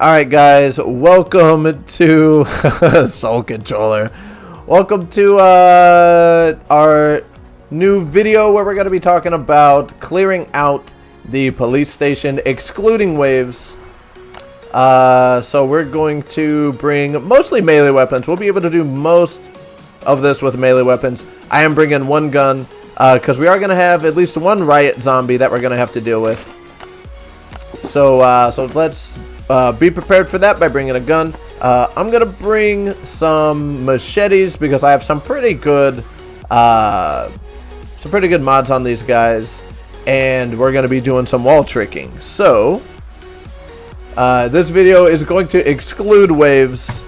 Alright guys, welcome to Soul Controller. Welcome to our new video where we're going to be talking about clearing out the police station, excluding waves. So we're going to bring mostly melee weapons. We'll be able to do most of this with melee weapons. I am bringing one gun because we are going to have at least one Riot Zombie that we're going to have to deal with. So let's be prepared for that by bringing a gun. I'm gonna bring some machetes because I have some pretty good mods on these guys, and we're gonna be doing some wall tricking. So this video is going to exclude waves.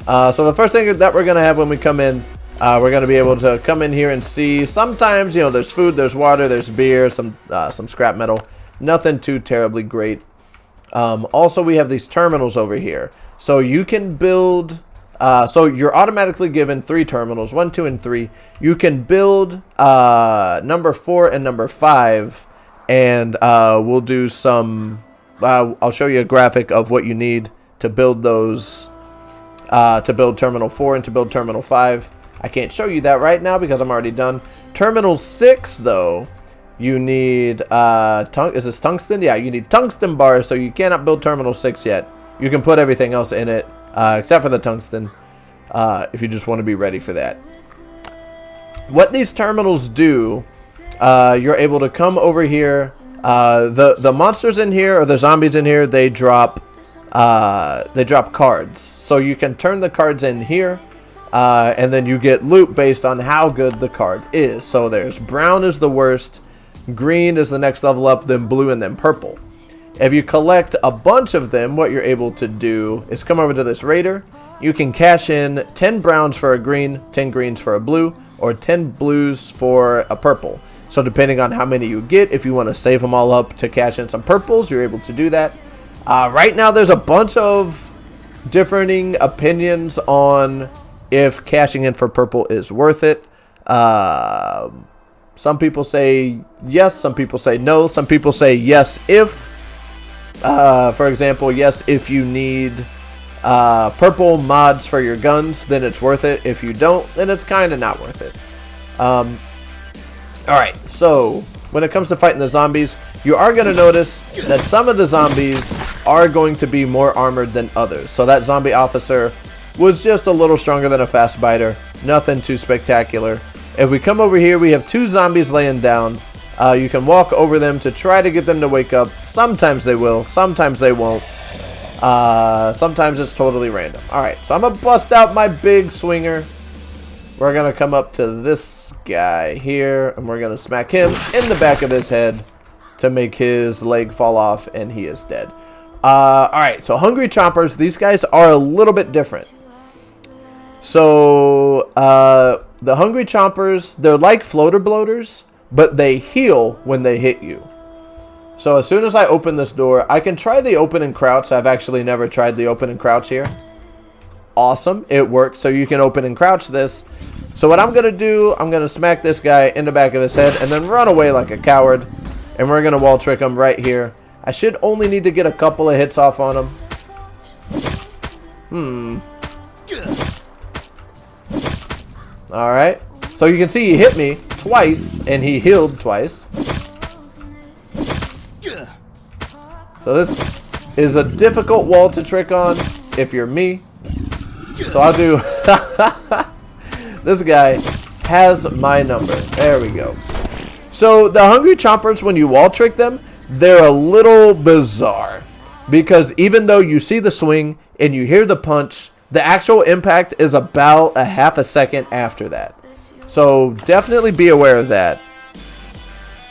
So the first thing that we're gonna have when we come in, we're going to be able to come in here and see, sometimes, you know, there's food, there's water, there's beer, some scrap metal. Nothing too terribly great. Also, we have these terminals over here. So you can build, so you're automatically given 3 terminals, 1, 2, and 3. You can build number 4 and number 5, and we'll do some, I'll show you a graphic of what you need to build those, to build terminal 4 and to build terminal 5. I can't show you that right now because I'm already done. Terminal 6, though, you need, is this tungsten? Yeah, you need tungsten bars, so you cannot build terminal 6 yet. You can put everything else in it, except for the tungsten, if you just want to be ready for that. What these terminals do, you're able to come over here. The monsters in here, or the zombies in here, they drop cards. So you can turn the cards in here. And then you get loot based on how good the card is. So there's brown is the worst, green is the next level up, then blue, and then purple. If you collect a bunch of them, what you're able to do is come over to this raider. You can cash in 10 browns for a green, 10 greens for a blue, or 10 blues for a purple. So depending on how many you get, if you want to save them all up to cash in some purples, you're able to do that. Right now there's a bunch of differing opinions on if cashing in for purple is worth it. Some people say yes, some people say no, some people say yes if, for example, yes if you need purple mods for your guns, then it's worth it. If you don't, then it's kind of not worth it. Alright, so when it comes to fighting the zombies, you are going to notice that some of the zombies are going to be more armored than others. So that zombie officer was just a little stronger than a fast biter. Nothing too spectacular. If we come over here, we have 2 zombies laying down. You can walk over them to try to get them to wake up. Sometimes they will, sometimes they won't. Sometimes it's totally random. Alright, so I'm going to bust out my big swinger. We're going to come up to this guy here, and we're going to smack him in the back of his head to make his leg fall off, and he is dead. Alright, so hungry chompers, these guys are a little bit different. So, the hungry chompers, they're like floater bloaters, but they heal when they hit you. So as soon as I open this door, I can try the open and crouch. I've actually never tried the open and crouch here. Awesome, it works. So you can open and crouch this. So what I'm going to do, I'm going to smack this guy in the back of his head and then run away like a coward. And we're going to wall trick him right here. I should only need to get a couple of hits off on him. Alright, so you can see he hit me twice, and he healed twice. So this is a difficult wall to trick on if you're me. So I'll do... This guy has my number. There we go. So the hungry chompers, when you wall trick them, they're a little bizarre. Because even though you see the swing and you hear the punch, the actual impact is about a half a second after that. So definitely be aware of that.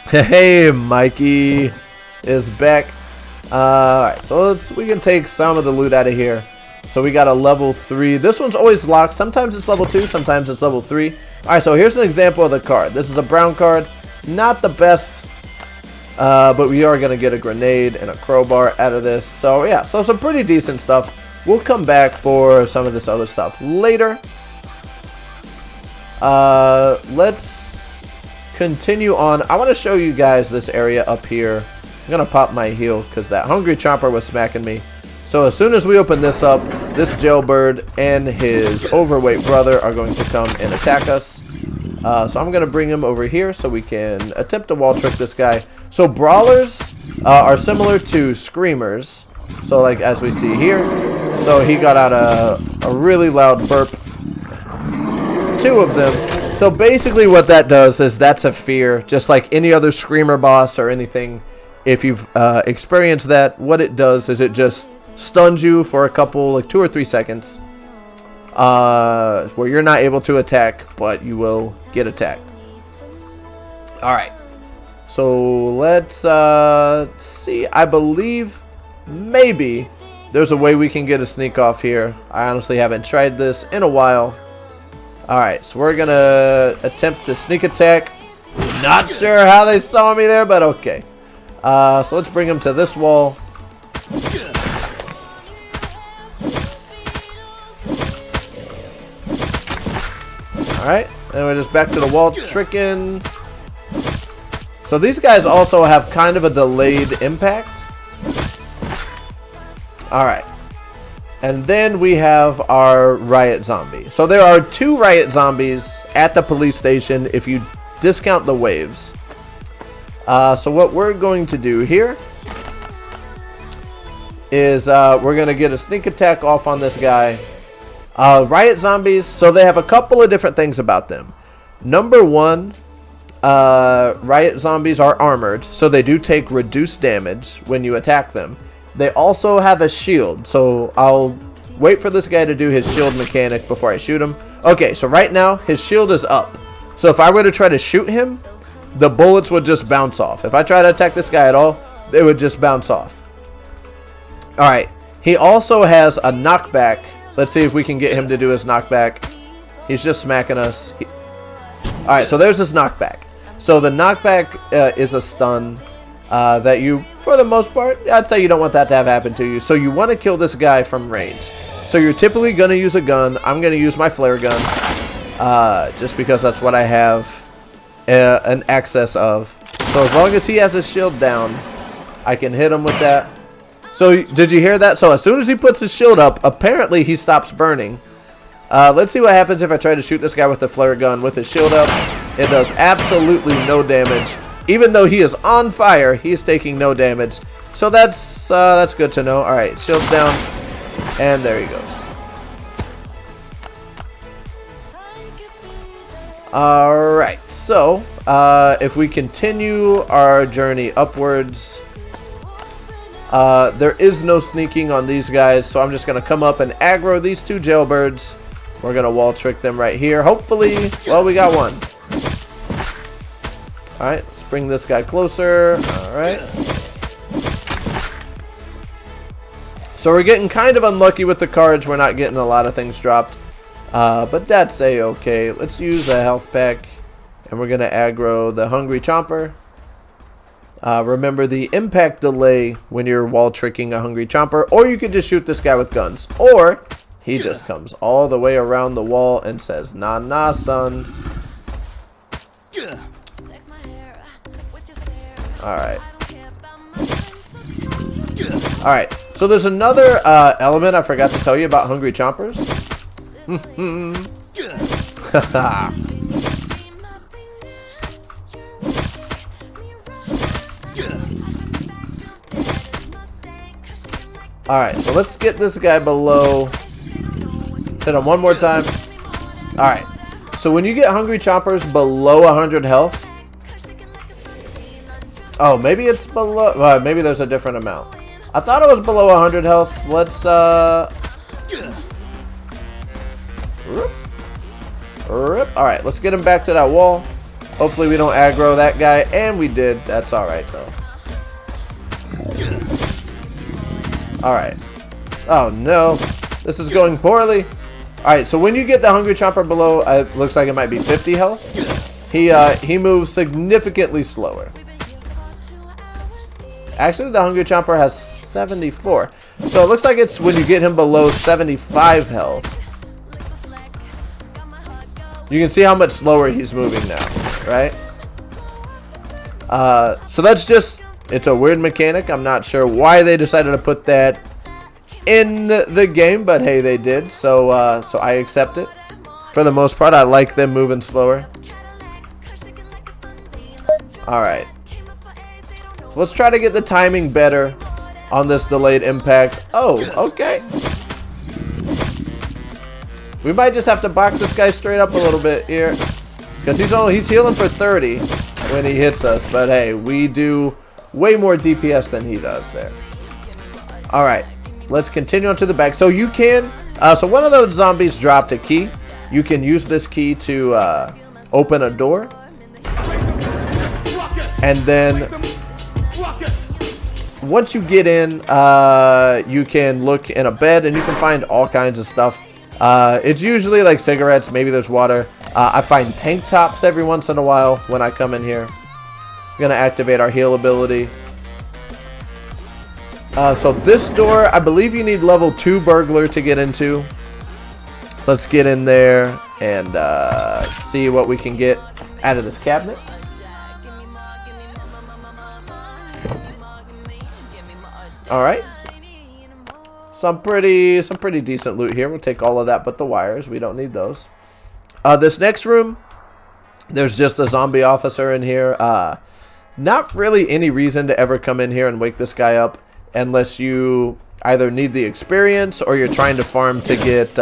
Hey, Mikey is back. Alright, so we can take some of the loot out of here. So we got a level 3. This one's always locked. Sometimes it's level 2, sometimes it's level 3. Alright, so here's an example of the card. This is a brown card. Not the best, but we are going to get a grenade and a crowbar out of this. So yeah, so some pretty decent stuff. We'll come back for some of this other stuff later. Let's continue on. I want to show you guys this area up here I'm gonna pop my heal because that hungry chomper was smacking me. So as soon as we open this up, this jailbird and his overweight brother are going to come and attack us. So I'm gonna bring him over here so we can attempt to wall trick this guy. So brawlers are similar to screamers. So like as we see here, so he got out a really loud burp. 2 of them. So basically what that does is that's a fear, just like any other screamer boss or anything. If you've experienced that, what it does is it just stuns you for a couple, like 2 or 3 seconds, where you're not able to attack, but you will get attacked. Alright, so let's see. I believe maybe there's a way we can get a sneak off here. I honestly haven't tried this in a while. Alright, so we're gonna attempt the sneak attack. Not sure how they saw me there, but okay. So let's bring him to this wall. Alright, and we're just back to the wall tricking. So these guys also have kind of a delayed impact. Alright. And then we have our Riot Zombie. So there are 2 Riot Zombies at the police station if you discount the waves. So what we're going to do here is we're going to get a sneak attack off on this guy. Riot Zombies, so they have a couple of different things about them. Number 1, Riot Zombies are armored, so they do take reduced damage when you attack them. They also have a shield, so I'll wait for this guy to do his shield mechanic before I shoot him. Okay, so right now, his shield is up. So if I were to try to shoot him, the bullets would just bounce off. If I try to attack this guy at all, they would just bounce off. Alright, he also has a knockback. Let's see if we can get him to do his knockback. He's just smacking us. Alright, so there's his knockback. So the knockback is a stun that you, for the most part, I'd say you don't want that to have happen to you. So you want to kill this guy from range. So you're typically going to use a gun. I'm going to use my flare gun. Just because that's what I have an access of. So as long as he has his shield down, I can hit him with that. So did you hear that? So as soon as he puts his shield up, apparently he stops burning. Let's see what happens if I try to shoot this guy with the flare gun with his shield up. It does absolutely no damage. Even though he is on fire, he's taking no damage. So that's good to know. Alright, shield's down. And there he goes. Alright, so if we continue our journey upwards, there is no sneaking on these guys, so I'm just going to come up and aggro these 2 jailbirds. We're going to wall trick them right here. Hopefully, well, we got one. Alright, let's bring this guy closer. Alright. So we're getting kind of unlucky with the cards. We're not getting a lot of things dropped. But that's a-okay. Let's use a health pack. And we're going to aggro the hungry chomper. Remember the impact delay when you're wall tricking a hungry chomper. Or you could just shoot this guy with guns. Or he just comes all the way around the wall and says, nah, nah, son. Alright. Alright. So there's another element I forgot to tell you about hungry chompers. Alright, so let's get this guy below. Hit him one more time. Alright, so when you get hungry chompers below 100 health. Oh, maybe it's below. Maybe there's a different amount. I thought it was below 100 health. Let's rip. Alright, let's get him back to that wall. Hopefully we don't aggro that guy. And we did. That's alright though. Alright. Oh no. This is going poorly. Alright, so when you get the hungry chomper below, it looks like it might be 50 health. He moves significantly slower. Actually, the hungry chomper has 74. So it looks like it's when you get him below 75 health. You can see how much slower he's moving now, right? So that's just It's a weird mechanic. I'm not sure why they decided to put that in the game, but hey, they did. So so I accept it. For the most part, I like them moving slower. All right. So let's try to get the timing better on this delayed impact. Oh, okay. We might just have to box this guy straight up a little bit here, because he's healing for 30 when he hits us. But hey, we do way more DPS than he does there. All right, let's continue on to the back. So you can, so one of those zombies dropped a key. You can use this key to open a door, and then once you get in, you can look in a bed and you can find all kinds of stuff. It's usually like cigarettes, maybe there's water. I find tank tops every once in a while when I come in here. I'm gonna activate our heal ability. So this door, I believe you need level 2 burglar to get into. Let's get in there and see what we can get out of this cabinet. All right, some pretty decent loot here. We'll take all of that but the wires. We don't need those. This next room, there's just a zombie officer in here. Not really any reason to ever come in here and wake this guy up unless you either need the experience or you're trying to farm to get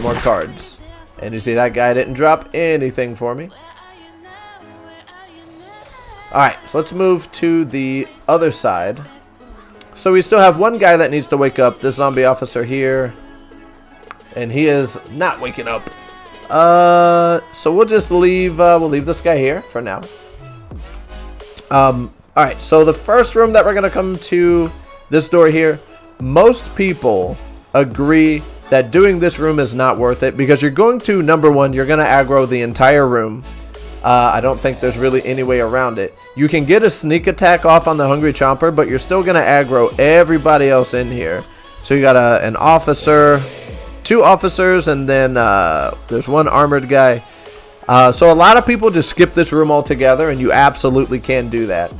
more cards. And you see that guy didn't drop anything for me. All right, so let's move to the other side. So we still have one guy that needs to wake up, this zombie officer here, and he is not waking up. So we'll just leave this guy here for now. All right, so the first room that we're gonna come to, this door here, most people agree that doing this room is not worth it because you're going to, number one, you're gonna aggro the entire room. I don't think there's really any way around it. You can get a sneak attack off on the Hungry Chomper, but you're still going to aggro everybody else in here. So you got an officer, 2 officers, and then there's 1 armored guy. So a lot of people just skip this room altogether, and you absolutely can do that.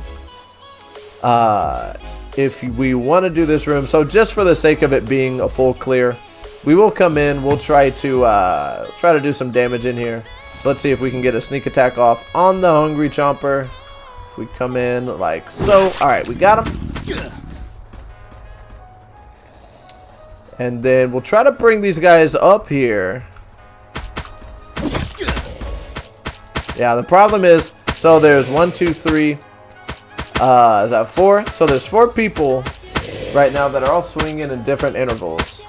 If we want to do this room, so just for the sake of it being a full clear, we will come in. We'll try to do some damage in here. Let's see if we can get a sneak attack off on the Hungry Chomper. If we come in like so. Alright, we got him. And then we'll try to bring these guys up here. Yeah, the problem is, so there's 1, 2, 3. Is that 4? So there's 4 people right now that are all swinging in different intervals.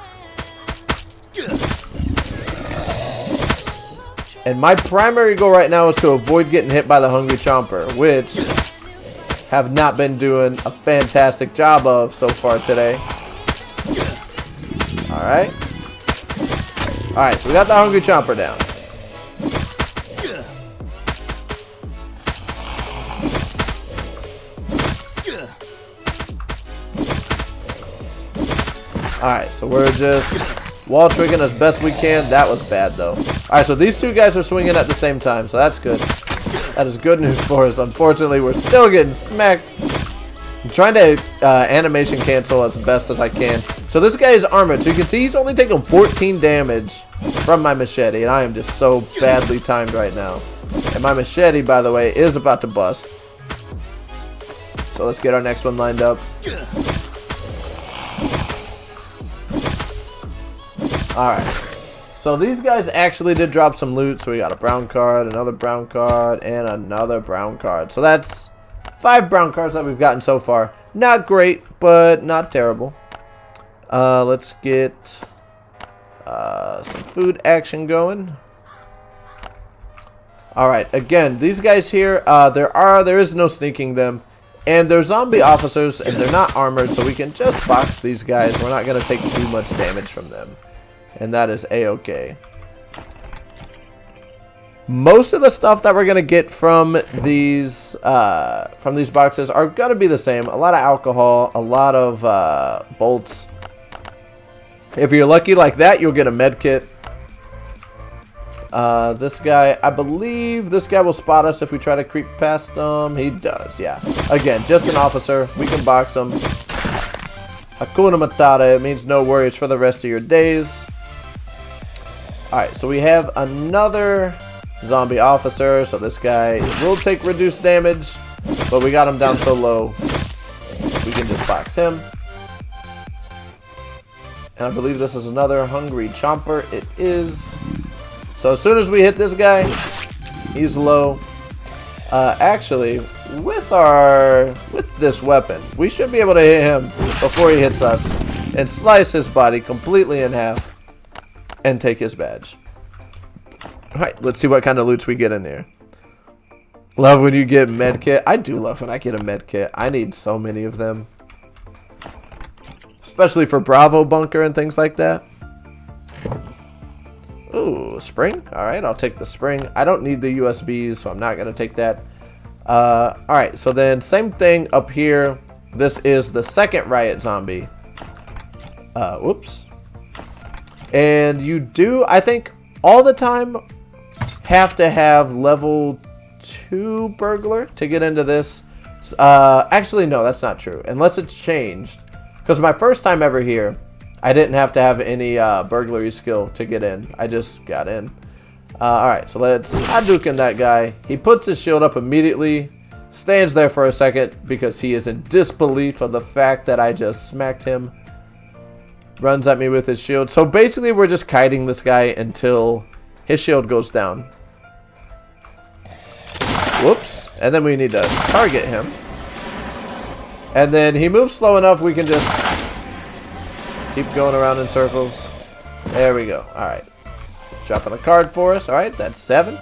And my primary goal right now is to avoid getting hit by the Hungry Chomper, which have not been doing a fantastic job of so far today. Alright. Alright, so we got the Hungry Chomper down. Alright, so we're just wall triggering as best we can. That was bad though. Alright, so these 2 guys are swinging at the same time, so that's good. That is good news for us. Unfortunately, we're still getting smacked. I'm trying to animation cancel as best as I can. So this guy is armored, so you can see he's only taking 14 damage from my machete, and I am just so badly timed right now. And my machete, by the way, is about to bust. So let's get our next one lined up. Alright, so these guys actually did drop some loot. So we got a brown card, another brown card, and another brown card. So that's 5 brown cards that we've gotten so far. Not great, but not terrible. Let's get some food action going. Alright, again, these guys here, there is no sneaking them. And they're zombie officers, and they're not armored, so we can just box these guys. We're not going to take too much damage from them. And that is a-okay. Most of the stuff that we're going to get from these boxes are going to be the same. A lot of alcohol, a lot of bolts. If you're lucky like that, you'll get a med kit. This guy, I believe this guy will spot us if we try to creep past him. He does, yeah. Again, just an officer. We can box him. Hakuna Matata. It means no worries for the rest of your days. Alright, so we have another zombie officer. So this guy will take reduced damage, but we got him down so low, we can just box him. And I believe this is another hungry chomper. It is. So as soon as we hit this guy, he's low. Actually, with this weapon, we should be able to hit him before he hits us and slice his body completely in half and take his badge. Alright, let's see what kind of loots we get in there. Love when you get med kit. I do love when I get a med kit. I need so many of them. Especially for Bravo bunker and things like that. Ooh, spring. Alright, I'll take the spring. I don't need the USBs, so I'm not going to take that. Alright, so then same thing up here. This is the second Riot Zombie. Whoops. And you do, I think, all the time have to have level 2 burglar to get into this. Actually, no, that's not true. Unless it's changed. Because my first time ever here, I didn't have to have any burglary skill to get in. I just got in. Alright, so let's Hadouken that guy. He puts his shield up immediately. Stands there for a second because he is in disbelief of the fact that I just smacked him. Runs at me with his shield. So basically we're just kiting this guy until his shield goes down. Whoops. And then we need to target him. And then he moves slow enough we can just keep going around in circles. There we go. Alright. Dropping a card for us. Alright, that's 7.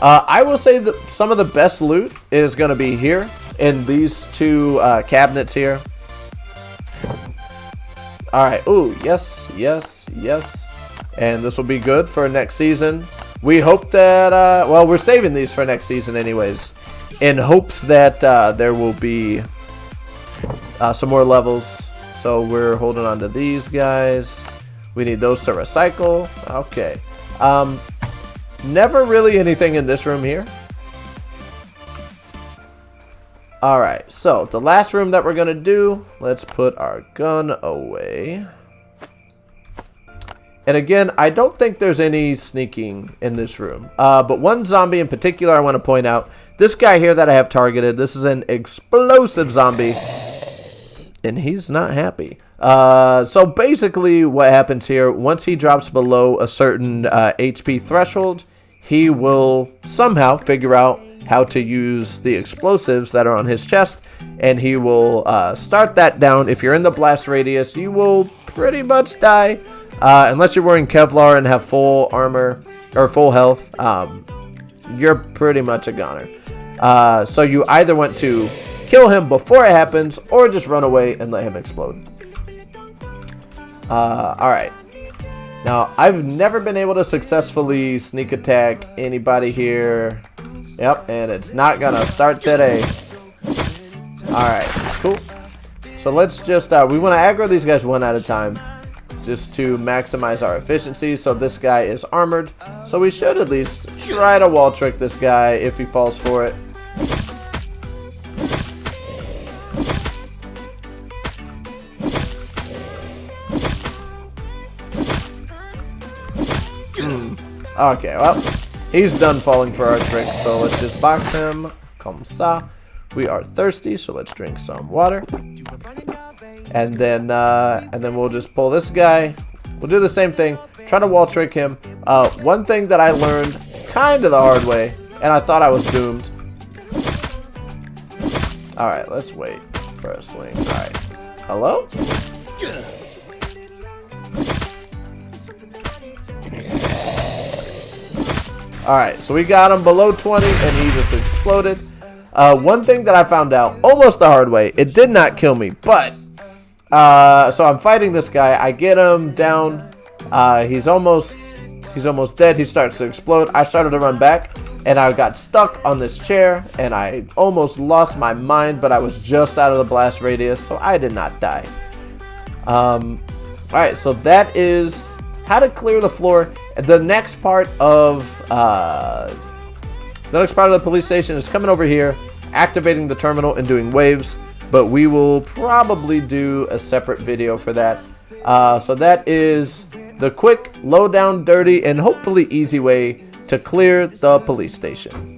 I will say that some of the best loot is going to be here in these two cabinets here. Alright. Ooh, yes, yes, yes. And this will be good for next season. We hope that, well, we're saving these for next season anyways, in hopes that there will be some more levels. So we're holding on to these guys. We need those to recycle. Okay. Never really anything in this room here. Alright, so the last room that we're going to do, let's put our gun away. And again, I don't think there's any sneaking in this room. But one zombie in particular I want to point out. This guy here that I have targeted, this is an explosive zombie. And he's not happy. So basically what happens here, once he drops below a certain HP threshold, he will somehow figure out how to use the explosives that are on his chest. And he will start that down. If you're in the blast radius, you will pretty much die. Unless you're wearing Kevlar and have full armor or full health, you're pretty much a goner. So you either want to kill him before it happens or just run away and let him explode. Alright. Now, I've never been able to successfully sneak attack anybody here. Yep, and it's not gonna start today. Alright, cool. So let's just, we want to aggro these guys one at a time, just to maximize our efficiency. So this guy is armored, so we should at least try to wall trick this guy if he falls for it. Okay, well, he's done falling for our trick, so let's just box him. Comme ça. We are thirsty, so let's drink some water. And then we'll just pull this guy. We'll do the same thing. Try to wall trick him. One thing that I learned kind of the hard way, and I thought I was doomed. Alright, let's wait for a swing. Alright. Hello? Alright, so we got him below 20 and he just exploded. One thing that I found out almost the hard way, it did not kill me, but so I'm fighting this guy. I get him down. He's almost dead. He starts to explode. I started to run back and I got stuck on this chair and I almost lost my mind, but I was just out of the blast radius, so I did not die. Alright, so that is how to clear the floor The next part of the police station is coming over here, activating the terminal and doing waves, but we will probably do a separate video for that. So that is the quick, low down, dirty, and hopefully easy way to clear the police station.